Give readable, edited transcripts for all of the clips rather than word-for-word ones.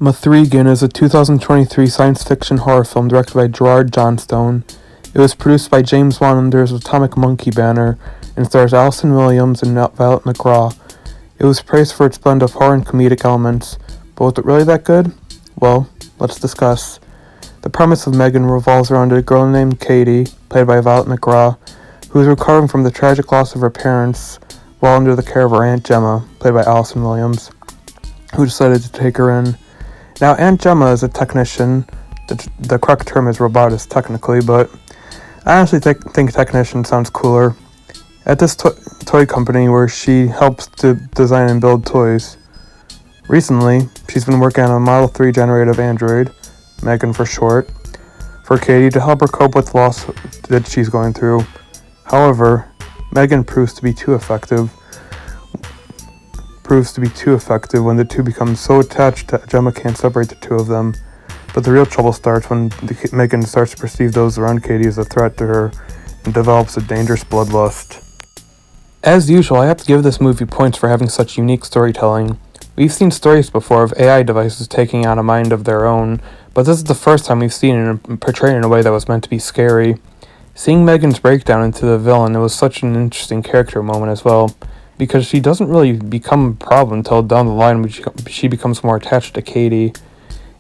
M3GAN is a 2023 science fiction horror film directed by Gerard Johnstone. It was produced by James Wan under his Atomic Monkey banner and stars Allison Williams and Violet McGraw. It was praised for its blend of horror and comedic elements, but was it really that good? Well, let's discuss. The premise of M3GAN revolves around a girl named Katie, played by Violet McGraw, who is recovering from the tragic loss of her parents while under the care of her Aunt Gemma, played by Allison Williams, who decided to take her in. Now, Aunt Gemma is a technician. The correct term is robotist, technically, but I honestly think technician sounds cooler. At this toy company where she helps to design and build toys. Recently, she's been working on a Model 3 generative android, M3GAN for short, for Katie to help her cope with the loss that she's going through. However, M3GAN proves to be too effective when the two become so attached that Gemma can't separate the two of them. But the real trouble starts when M3GAN starts to perceive those around Katie as a threat to her and develops a dangerous bloodlust. As usual, I have to give this movie points for having such unique storytelling. We've seen stories before of AI devices taking on a mind of their own, but this is the first time we've seen it portrayed in a way that was meant to be scary. Seeing M3GAN's breakdown into the villain, it was such an interesting character moment as well, because she doesn't really become a problem until down the line when she becomes more attached to Katie.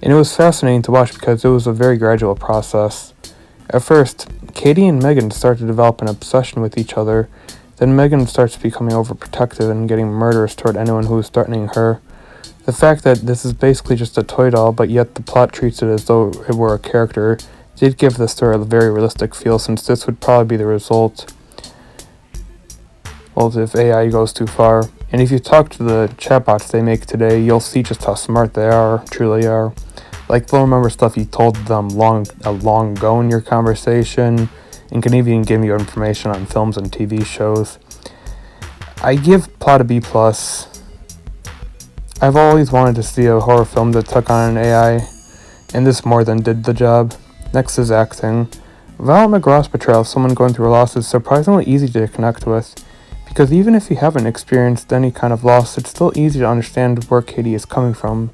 And it was fascinating to watch because it was a very gradual process. At first, Katie and M3GAN start to develop an obsession with each other. Then M3GAN starts becoming overprotective and getting murderous toward anyone who is threatening her. The fact that this is basically just a toy doll, but yet the plot treats it as though it were a character, did give the story a very realistic feel, since this would probably be the result, well, if AI goes too far. And if you talk to the chatbots they make today, you'll see just how smart they truly are. Like, they'll remember stuff you told them long ago in your conversation, and can even give you information on films and TV shows. I give plot a B+. I've always wanted to see a horror film that took on an AI, and this more than did the job. Next is acting. Violet McGraw's portrayal of someone going through a loss is surprisingly easy to connect with, because even if you haven't experienced any kind of loss, it's still easy to understand where Katie is coming from.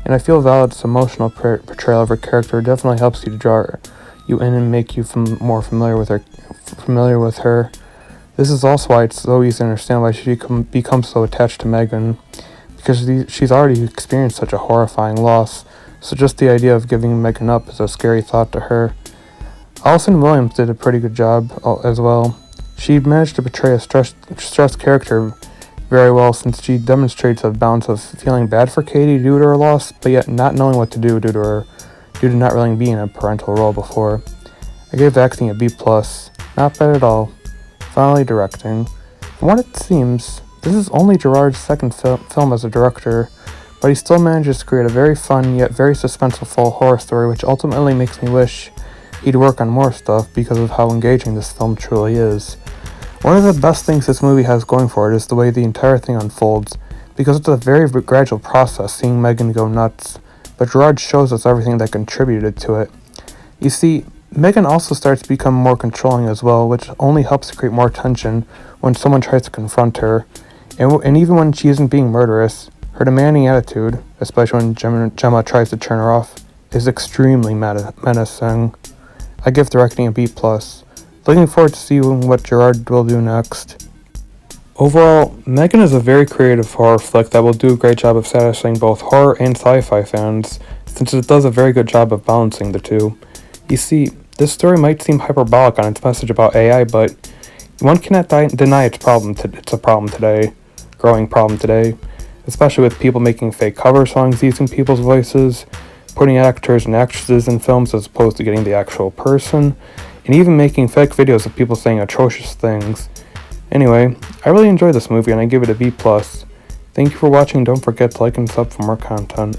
And I feel Violet's emotional portrayal of her character definitely helps you to draw you in and make you more familiar with her. This is also why it's so easy to understand why she becomes so attached to M3GAN, because she's already experienced such a horrifying loss, so just the idea of giving M3GAN up is a scary thought to her. Allison Williams did a pretty good job as well. She managed to portray a stressed character very well, since she demonstrates a balance of feeling bad for Katie due to her loss, but yet not knowing what to do due to not really being in a parental role before. I gave the acting a B+. Not bad at all. Finally, directing. From what it seems, this is only Gerard's second film as a director, but he still manages to create a very fun yet very suspenseful horror story, which ultimately makes me wish he'd work on more stuff because of how engaging this film truly is. One of the best things this movie has going for it is the way the entire thing unfolds, because it's a very gradual process seeing M3GAN go nuts, but Gerard shows us everything that contributed to it. You see, M3GAN also starts to become more controlling as well, which only helps to create more tension when someone tries to confront her, and even when she isn't being murderous, her demanding attitude, especially when Gemma tries to turn her off, is extremely menacing. I give directing a B+. Looking forward to seeing what Gerard will do next. Overall, M3GAN is a very creative horror flick that will do a great job of satisfying both horror and sci-fi fans, since it does a very good job of balancing the two. You see, this story might seem hyperbolic on its message about AI, but one cannot deny it's a growing problem today, especially with people making fake cover songs using people's voices, putting actors and actresses in films as opposed to getting the actual person, and even making fake videos of people saying atrocious things. Anyway, I really enjoyed this movie and I give it a B+. Thank you for watching. Don't forget to like and sub for more content.